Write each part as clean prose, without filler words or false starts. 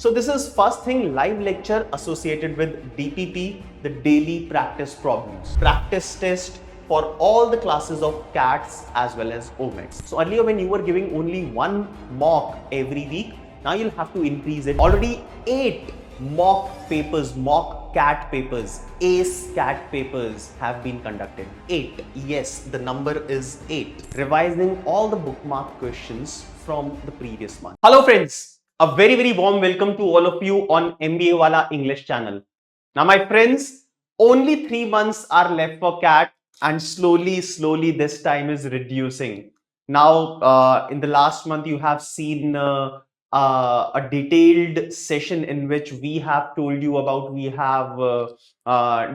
So this is first thing, live lecture associated with DPP, the daily practice problems. Practice test for all the classes of CATs as well as OMETs. So earlier when you were giving only one mock every week, now you'll have to increase it. Already 8 mock papers, mock CAT papers, ACE CAT papers have been conducted. 8. Yes, the number is 8. Revising all the bookmark questions from the previous month. Hello friends. A very warm welcome to all of you on MBA Wallah English channel. Now my friends, only 3 months are left for CAT and slowly this time is reducing. Now in the last month you have seen a detailed session in which we have told you about, we have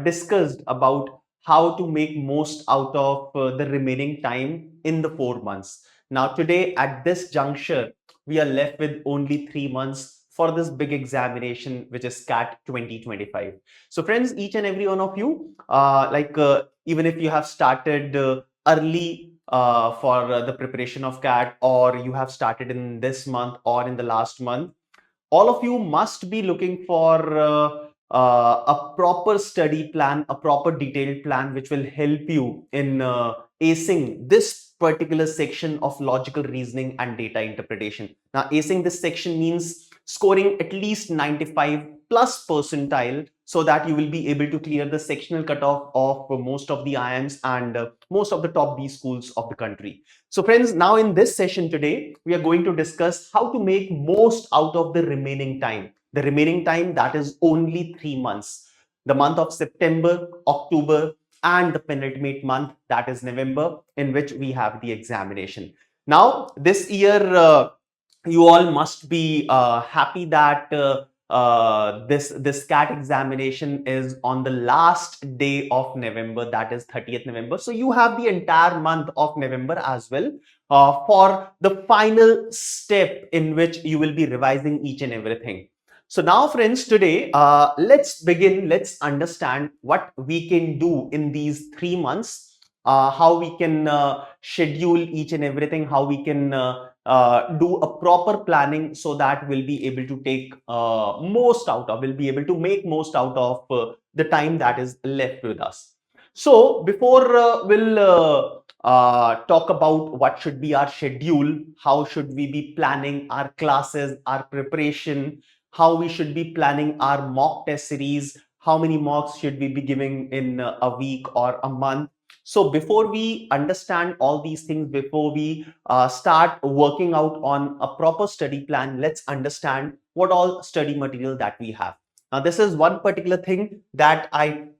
discussed about how to make most out of the remaining time in the 4 months. Now today at this juncture, we are left with only 3 months for this big examination, which is CAT 2025. So friends, each and every one of you, even if you have started early for the preparation of CAT, or you have started in this month or in the last month, all of you must be looking for a proper study plan, a proper detailed plan, which will help you in acing this particular section of logical reasoning and data interpretation. Now, acing this section means scoring at least 95 plus percentile, so that you will be able to clear the sectional cutoff of most of the IIMs and most of the top B schools of the country. So friends, now in this session today, we are going to discuss how to make most out of the remaining time. The remaining time, that is only 3 months. The month of September, October, and the penultimate month, that is November, in which we have the examination. Now, this year, you all must be happy that this CAT examination is on the last day of November, that is 30th November. So you have the entire month of November as well for the final step in which you will be revising each and everything. So now friends, today let's begin. Let's understand what we can do in these 3 months, how we can schedule each and everything, how we can do a proper planning, so that we'll be able to take we'll be able to make most out of the time that is left with us. So before we'll talk about what should be our schedule, how should we be planning our classes, our preparation, how we should be planning our mock test series, how many mocks should we be giving in a week or a month. So before we understand all these things, before we start working out on a proper study plan, let's understand what all study material that we have. Now, this is one particular thing that I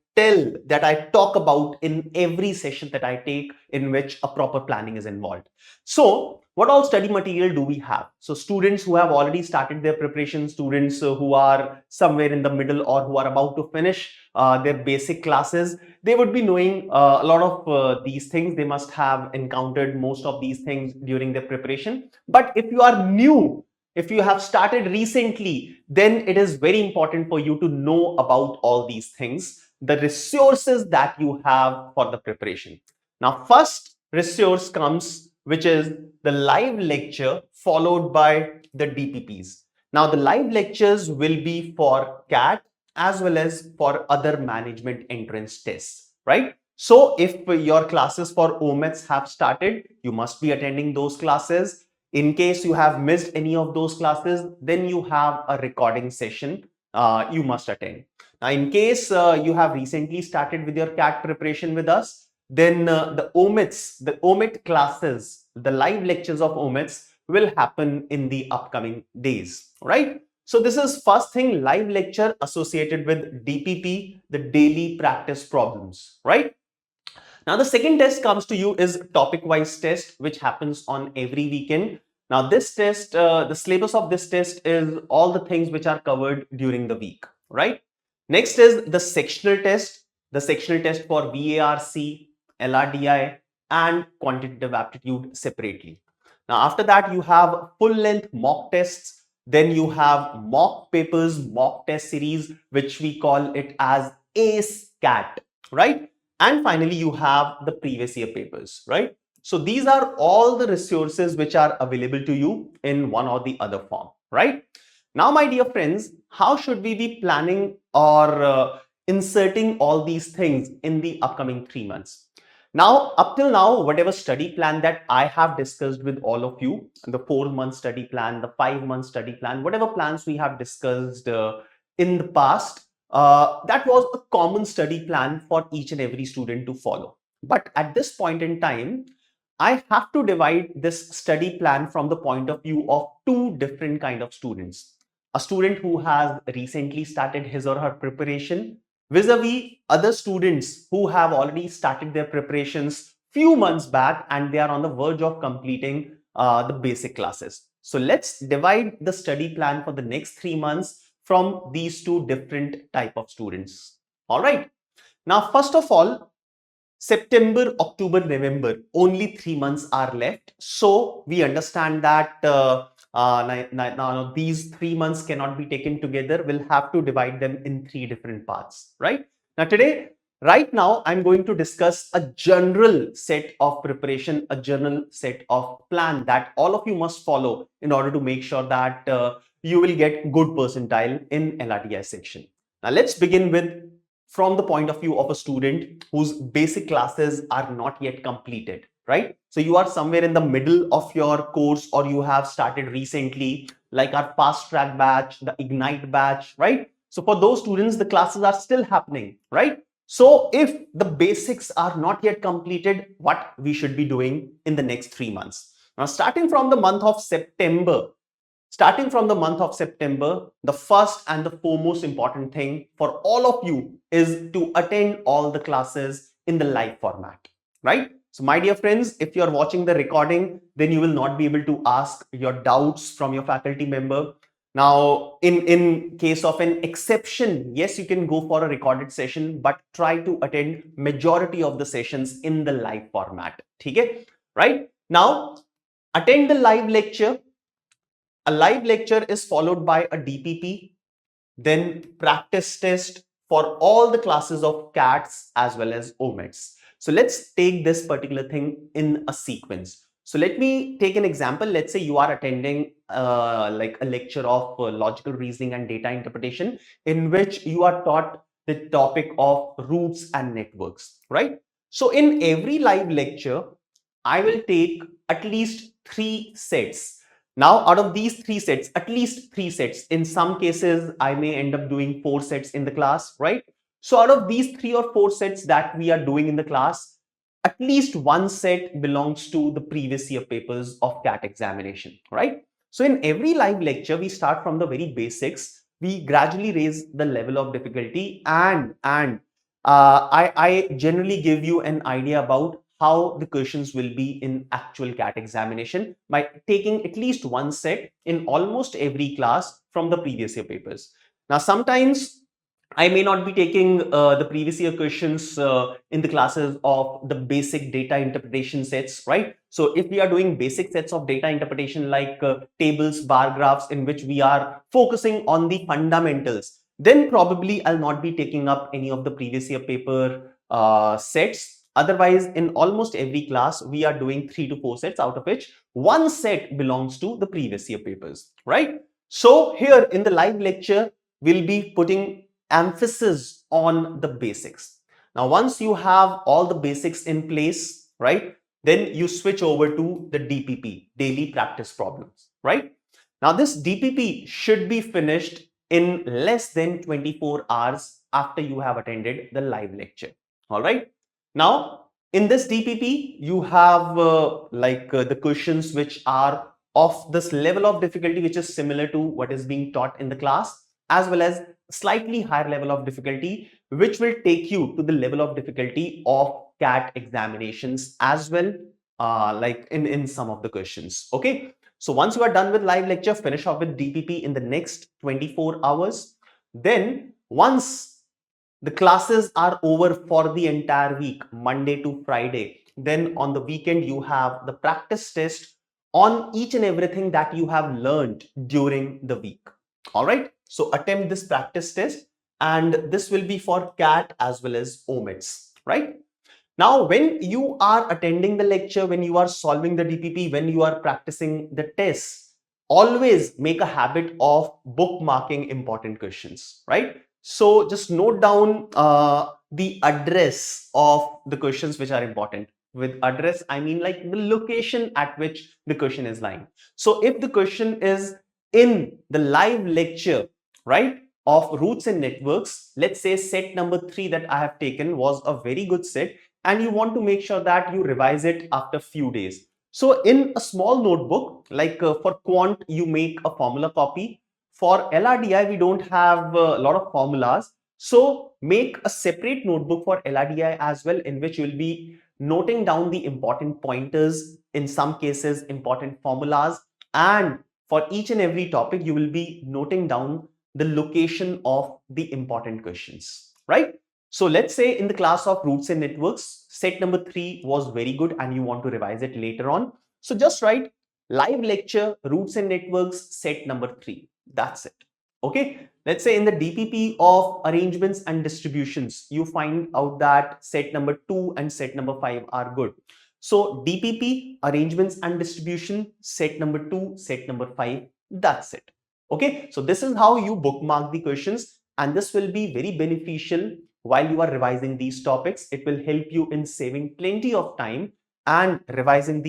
talk about in every session that I take in which a proper planning is involved. So what all study material do we have? So students who have already started their preparation, students who are somewhere in the middle or who are about to finish their basic classes, they would be knowing a lot of these things. They must have encountered most of these things during their preparation. But if you are new, if you have started recently, then it is very important for you to know about all these things, the resources that you have for the preparation. Now, first resource comes, which is the live lecture followed by the DPPs. Now, the live lectures will be for CAT as well as for other management entrance tests, right? So if your classes for OMETs have started, you must be attending those classes. In case you have missed any of those classes, then you have a recording session you must attend. Now, in case you have recently started with your CAT preparation with us, then the OMET classes, the live lectures of OMETs will happen in the upcoming days, right? So this is first thing, live lecture associated with DPP, the daily practice problems, right? Now, the second test comes to you is topic-wise test, which happens on every weekend. Now, this test, the syllabus of this test is all the things which are covered during the week, right? Next is the sectional test for VARC, LRDI, and quantitative aptitude separately. Now, after that, you have full-length mock tests. Then you have mock papers, mock test series, which we call it as ACE CAT, right? And finally, you have the previous year papers, right? So these are all the resources which are available to you in one or the other form, right? Now, my dear friends, how should we be planning or inserting all these things in the upcoming 3 months? Now, up till now, whatever study plan that I have discussed with all of you, the 4 month study plan, the 5 month study plan, whatever plans we have discussed in the past, that was a common study plan for each and every student to follow. But at this point in time, I have to divide this study plan from the point of view of two different kind of students. A student who has recently started his or her preparation vis-a-vis other students who have already started their preparations few months back and they are on the verge of completing the basic classes. So let's divide the study plan for the next 3 months from these two different type of students. All right. Now, first of all, September, October, November, only 3 months are left. So we understand that now these 3 months cannot be taken together. We'll have to divide them in three different parts, right? Now today, right now, I'm going to discuss a general set of preparation, a general set of plan that all of you must follow in order to make sure that you will get good percentile in LRDI section. Now let's begin with from the point of view of a student whose basic classes are not yet completed, right? So you are somewhere in the middle of your course or you have started recently, like our fast track batch, the Ignite batch, right? So for those students, the classes are still happening, right? So if the basics are not yet completed, what we should be doing in the next 3 months? Now, starting from the month of September, the first and the foremost important thing for all of you is to attend all the classes in the live format, right? So my dear friends, if you're watching the recording, then you will not be able to ask your doubts from your faculty member. Now, in case of an exception, yes, you can go for a recorded session, but try to attend majority of the sessions in the live format. Okay? Right? Now, attend the live lecture. A live lecture is followed by a DPP, then practice test for all the classes of CATs as well as OMETs. So let's take this particular thing in a sequence. So let me take an example. Let's say you are attending like a lecture of logical reasoning and data interpretation in which you are taught the topic of roots and networks, right? So in every live lecture, I will take at least 3 sets. Now, out of these 3 sets, at least 3 sets, in some cases, I may end up doing 4 sets in the class, right? So out of these 3 or 4 sets that we are doing in the class, at least one set belongs to the previous year papers of CAT examination, right? So in every live lecture, we start from the very basics. We gradually raise the level of difficulty I generally give you an idea about how the questions will be in actual CAT examination by taking at least one set in almost every class from the previous year papers. Now, sometimes I may not be taking the previous year questions in the classes of the basic data interpretation sets, right? So if we are doing basic sets of data interpretation like tables, bar graphs, in which we are focusing on the fundamentals, then probably I'll not be taking up any of the previous year paper sets. Otherwise, in almost every class, we are doing 3 to 4 sets, out of which one set belongs to the previous year papers, right? So here in the live lecture, we'll be putting emphasis on the basics. Now, once you have all the basics in place, right, then you switch over to the DPP, daily practice problems, right? Now, this DPP should be finished in less than 24 hours after you have attended the live lecture. All right. Now, in this DPP, you have the questions which are of this level of difficulty, which is similar to what is being taught in the class, as well as slightly higher level of difficulty, which will take you to the level of difficulty of CAT examinations as well, like in some of the questions. Okay. So once you are done with live lecture, finish off with DPP in the next 24 hours. Then once the classes are over for the entire week, Monday to Friday, then on the weekend, you have the practice test on each and everything that you have learned during the week. All right. So attempt this practice test, and this will be for CAT as well as OMETs, right? Now, when you are attending the lecture, when you are solving the DPP, when you are practicing the tests, always make a habit of bookmarking important questions, right? So just note down the address of the questions which are important. With address, I mean like the location at which the question is lying. So if the question is in the live lecture, right, of roots and networks, let's say set number 3 that I have taken was a very good set, and you want to make sure that you revise it after few days. So in a small notebook, like for quant, you make a formula copy. For LRDI, we don't have a lot of formulas. So make a separate notebook for LRDI as well, in which you will be noting down the important pointers, in some cases, important formulas. And for each and every topic, you will be noting down the location of the important questions, right? So let's say in the class of roots and networks, set number 3 was very good and you want to revise it later on. So just write live lecture, roots and networks, set number 3. That's it. Okay. Let's say in the DPP of arrangements and distributions, you find out that set number 2 and set number 5 are good. So DPP, arrangements and distribution, set number 2, set number 5, that's it. Okay. So this is how you bookmark the questions, and this will be very beneficial while you are revising these topics. It will help you in saving plenty of time and revising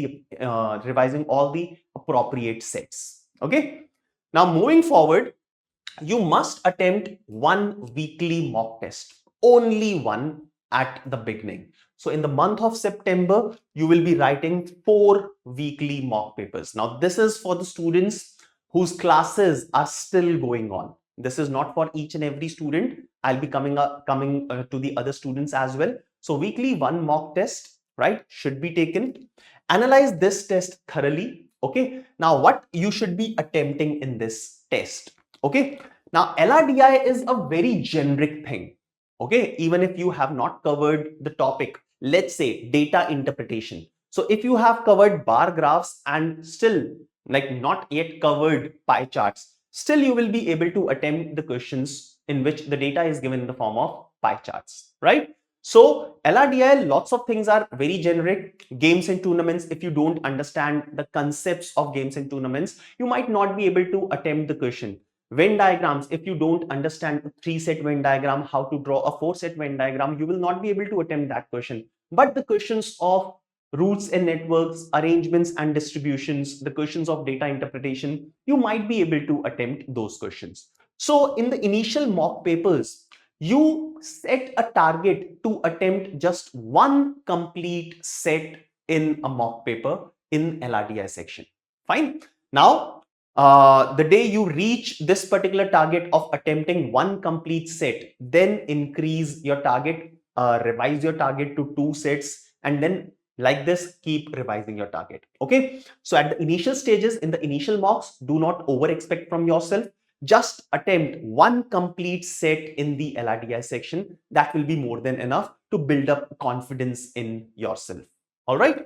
all the appropriate sets. Okay. Now moving forward, you must attempt one weekly mock test, only one at the beginning. So in the month of September, you will be writing 4 weekly mock papers. Now this is for the students whose classes are still going on. This is not for each and every student. I'll be coming to the other students as well. So weekly one mock test, right, should be taken. Analyze this test thoroughly. Okay. Now what you should be attempting in this test. Okay. Now LRDI is a very generic thing. Okay. Even if you have not covered the topic, let's say data interpretation. So if you have covered bar graphs and still like not yet covered pie charts, still you will be able to attempt the questions in which the data is given in the form of pie charts, right? So LRDI, lots of things are very generic. Games and tournaments, if you don't understand the concepts of games and tournaments, you might not be able to attempt the question. Venn diagrams, if you don't understand a 3-set Venn diagram, how to draw a 4-set Venn diagram, you will not be able to attempt that question. But the questions of roots and networks, arrangements and distributions, the questions of data interpretation, you might be able to attempt those questions. So in the initial mock papers, you set a target to attempt just one complete set in a mock paper in LRDI section. Fine. Now, the day you reach this particular target of attempting one complete set, then increase your target, revise your target to 2 sets, and then like this, keep revising your target. Okay. So at the initial stages, in the initial mocks, do not over expect from yourself. Just attempt one complete set in the LRDI section. That will be more than enough to build up confidence in yourself. All right.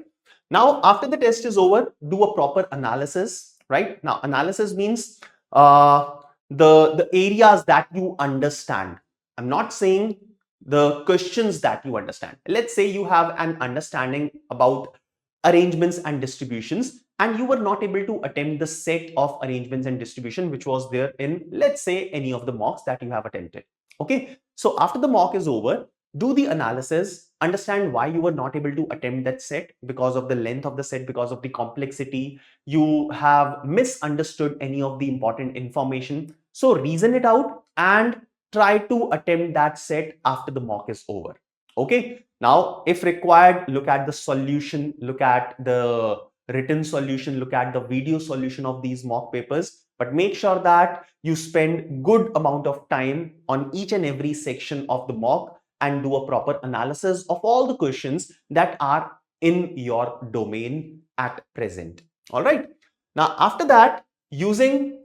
Now, after the test is over, do a proper analysis, right? Now, analysis means the areas that you understand. I'm not saying the questions that you understand. Let's say you have an understanding about arrangements and distributions, and you were not able to attempt the set of arrangements and distribution which was there in, let's say, any of the mocks that you have attempted. Okay. So after the mock is over, do the analysis, understand why you were not able to attempt that set, because of the length of the set, because of the complexity, you have misunderstood any of the important information. So reason it out and try to attempt that set after the mock is over. Okay. Now, if required, look at the solution, look at the written solution, look at the video solution of these mock papers, but make sure that you spend good amount of time on each and every section of the mock and do a proper analysis of all the questions that are in your domain at present. All right. Now, after that, using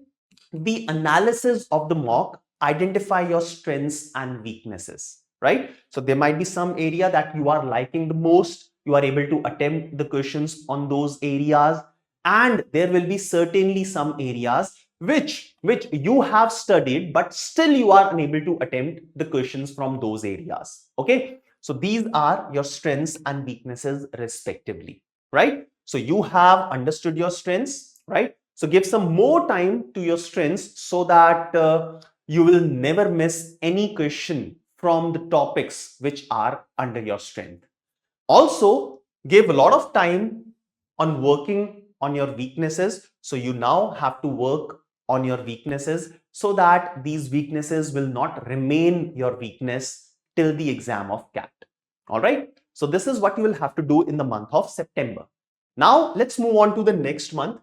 the analysis of the mock, identify your strengths and weaknesses, right? So there might be some area that you are liking the most. You are able to attempt the questions on those areas, and there will be certainly some areas which you have studied, but still you are unable to attempt the questions from those areas. Okay. So these are your strengths and weaknesses respectively, right? So you have understood your strengths, right? So give some more time to your strengths so that you will never miss any question from the topics which are under your strength. Also, give a lot of time on working on your weaknesses. So you now have to work on your weaknesses so that these weaknesses will not remain your weakness till the exam of CAT. All right. So this is what you will have to do in the month of September. Now let's move on to the next month.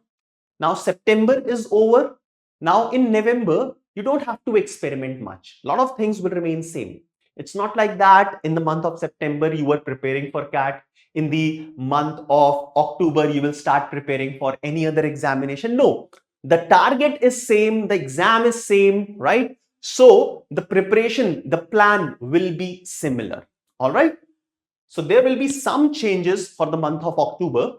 Now September is over. Now in November, you don't have to experiment much. A lot of things will remain same. It's not like that in the month of September you were preparing for CAT. In the month of October, you will start preparing for any other examination. No, the target is same, the exam is same, right? So the preparation, the plan will be similar. All right. So there will be some changes for the month of October.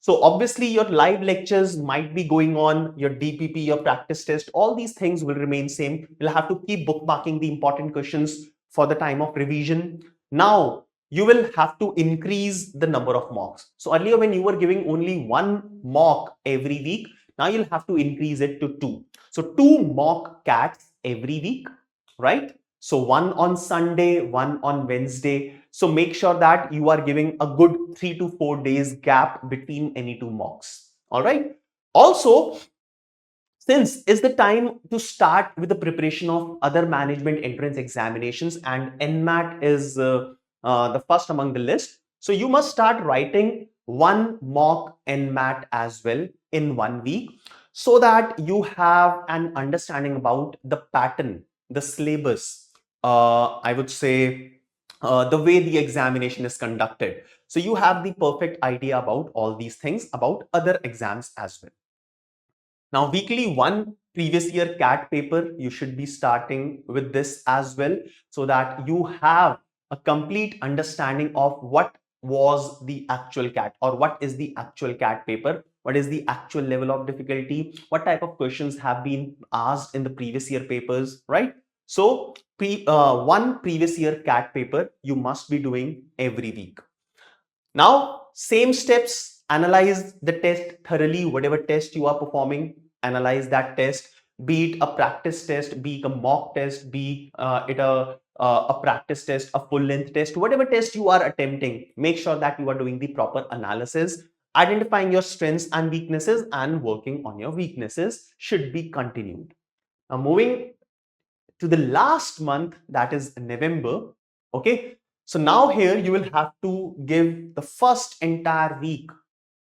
So obviously your live lectures might be going on, your DPP, your practice test, all these things will remain same. You'll have to keep bookmarking the important questions for the time of revision. Now you will have to increase the number of mocks. So earlier when you were giving only one mock every week, now you'll have to increase it to two. So two mock CATs every week, right? So one on Sunday, one on Wednesday. So make sure that you are giving a good 3 to 4 days gap between any two mocks. All right. Also, since it's the time to start with the preparation of other management entrance examinations and NMAT is the first among the list. So you must start writing one mock NMAT as well in 1 week so that you have an understanding about the pattern, the syllabus, I would say the way the examination is conducted. So you have the perfect idea about all these things about other exams as well. Now, weekly one previous year CAT paper, you should be starting with this as well so that you have a complete understanding of what was the actual CAT or what is the actual CAT paper, what is the actual level of difficulty, what type of questions have been asked in the previous year papers, right? So one previous year CAT paper you must be doing every week. Now, same steps, analyze the test thoroughly, whatever test you are performing, analyze that test, be it a practice test, be it a mock test, be it a practice test, a full length test, whatever test you are attempting, make sure that you are doing the proper analysis, identifying your strengths and weaknesses and working on your weaknesses should be continued. Now, moving to the last month, that is November. Okay. So now here you will have to give the first entire week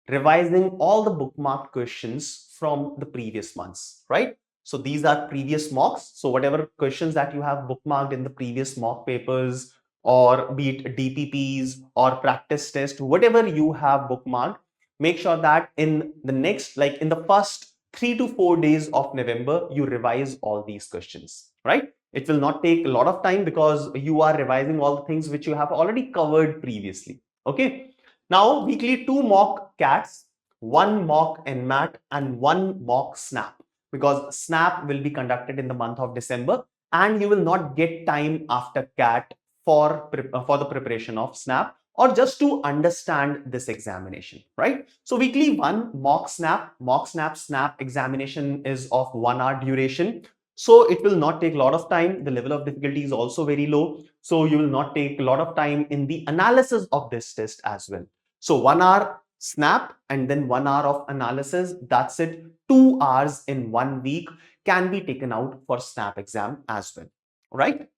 revising all the bookmarked questions from the previous months, right? So these are previous mocks. So whatever questions that you have bookmarked in the previous mock papers or be it DPPs or practice test, whatever you have bookmarked, make sure that in the next, like in the first 3 to 4 days of November, you revise all these questions, right? It will not take a lot of time because you are revising all the things which you have already covered previously. Okay. Now, weekly two mock CATs, one mock NMAT, and one mock SNAP because SNAP will be conducted in the month of December and you will not get time after CAT for the preparation of SNAP or just to understand this examination, right? So weekly one mock SNAP examination is of 1 hour duration. So it will not take a lot of time. The level of difficulty is also very low. So you will not take a lot of time in the analysis of this test as well. So 1 hour SNAP and then 1 hour of analysis. That's it. 2 hours in 1 week can be taken out for SNAP exam as well. Right?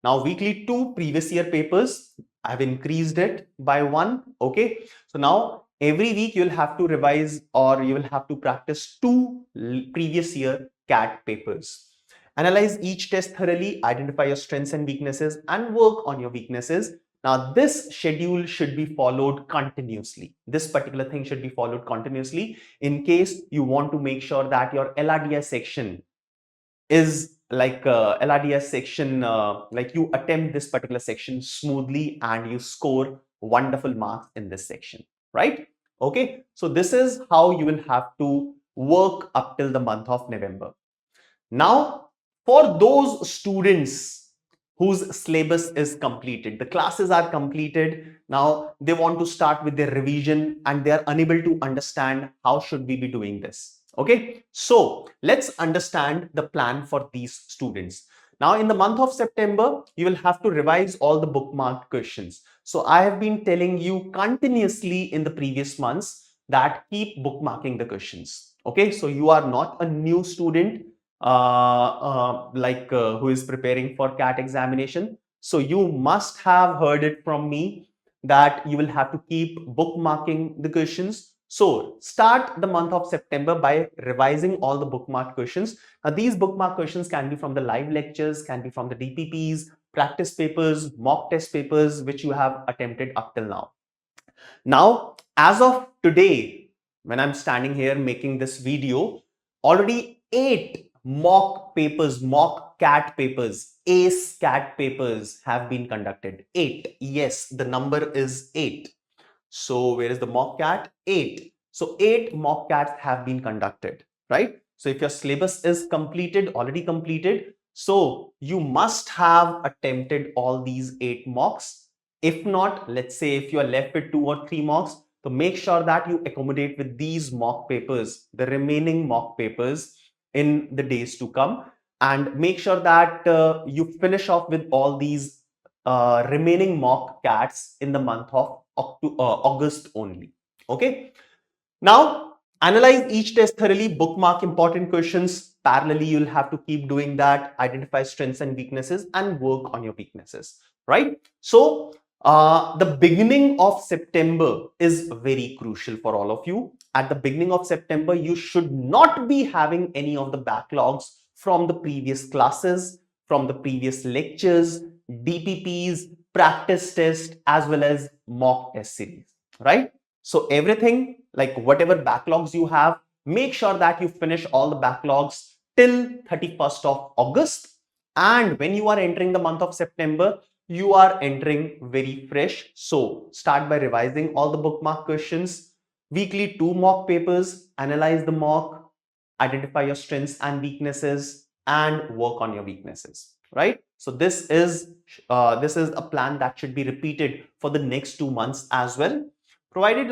Now weekly two previous year papers. I've increased it by 1. Okay. So now every week you'll have to revise or you will have to practice 2 previous year CAT papers. Analyze each test thoroughly, identify your strengths and weaknesses, and work on your weaknesses. Now, this schedule should be followed continuously. This particular thing should be followed continuously in case you want to make sure that your LRDI section is like LRDI section, like you attempt this particular section smoothly and you score wonderful marks in this section, right? Okay, so this is how you will have to work up till the month of November. Now, for those students whose syllabus is completed, the classes are completed, now they want to start with their revision and they are unable to understand how should we be doing this. Okay, so let's understand the plan for these students. Now, in the month of September, you will have to revise all the bookmarked questions. So I have been telling you continuously in the previous months that keep bookmarking the questions. Okay, so you are not a new student who is preparing for CAT examination. So you must have heard it from me that you will have to keep bookmarking the questions. So start the month of September by revising all the bookmark questions. Now these bookmark questions can be from the live lectures, can be from the DPPs, practice papers, mock test papers, which you have attempted up till now. Now, as of today, when I'm standing here making this video, already 8 mock papers, mock CAT papers, ACE CAT papers have been conducted. 8. Yes, the number is 8. So where is the mock CAT? 8. So 8 mock CATs have been conducted, right? So if your syllabus is completed, already completed, so you must have attempted all these 8 mocks. If not, let's say if you are left with 2 or 3 mocks, so make sure that you accommodate with these mock papers, the remaining mock papers in the days to come, and make sure that you finish off with all these remaining mock CATs in the month of August only. Okay. Now, analyze each test thoroughly, bookmark important questions. Parallelly, you'll have to keep doing that, identify strengths and weaknesses, and work on your weaknesses, right? So, the beginning of September is very crucial for all of you. At the beginning of September, you should not be having any of the backlogs from the previous classes, from the previous lectures, DPPs, practice test, as well as mock test series, right? So everything, like whatever backlogs you have, make sure that you finish all the backlogs till 31st of August. And when you are entering the month of September, you are entering very fresh. So start by revising all the bookmark questions, weekly 2 mock papers, analyze the mock, identify your strengths and weaknesses, and work on your weaknesses, right? So this is a plan that should be repeated for the next 2 months as well, provided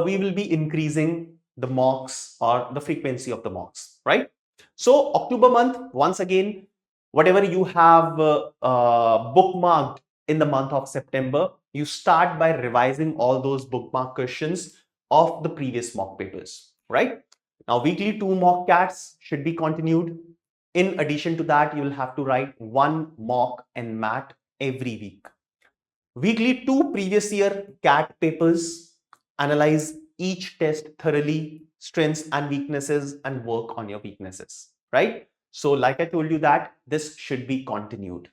we will be increasing the mocks or the frequency of the mocks, right? So October month, once again, whatever you have bookmarked in the month of September, you start by revising all those bookmark questions of the previous mock papers, right? Now, weekly 2 mock CATs should be continued. In addition to that, you will have to write 1 mock and mat every week. Weekly 2 previous year CAT papers, analyze each test thoroughly, strengths and weaknesses, and work on your weaknesses, right? So like I told you that this should be continued.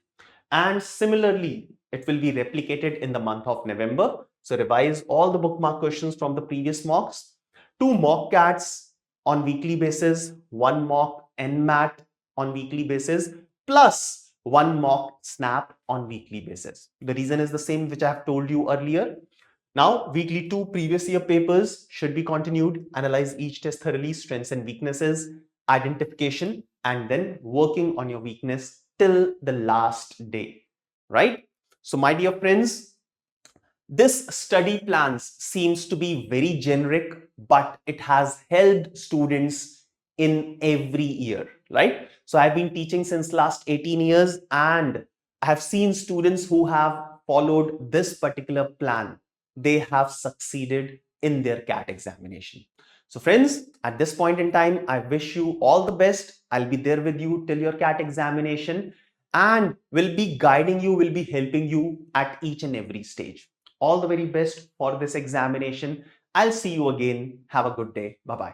And similarly, it will be replicated in the month of November. So revise all the bookmark questions from the previous mocks, 2 mock CATs on weekly basis, 1 mock NMAT on weekly basis, plus 1 mock SNAP on weekly basis. The reason is the same which I have told you earlier. Now, weekly 2 previous year papers should be continued. Analyze each test thoroughly, strengths and weaknesses, identification, and then working on your weakness till the last day, right? So my dear friends, this study plans seems to be very generic, but it has helped students in every year, right? So I've been teaching since last 18 years and I have seen students who have followed this particular plan. They have succeeded in their CAT examination. So friends, at this point in time, I wish you all the best. I'll be there with you till your CAT examination and will be guiding you, will be helping you at each and every stage. All the very best for this examination. I'll see you again. Have a good day. Bye-bye.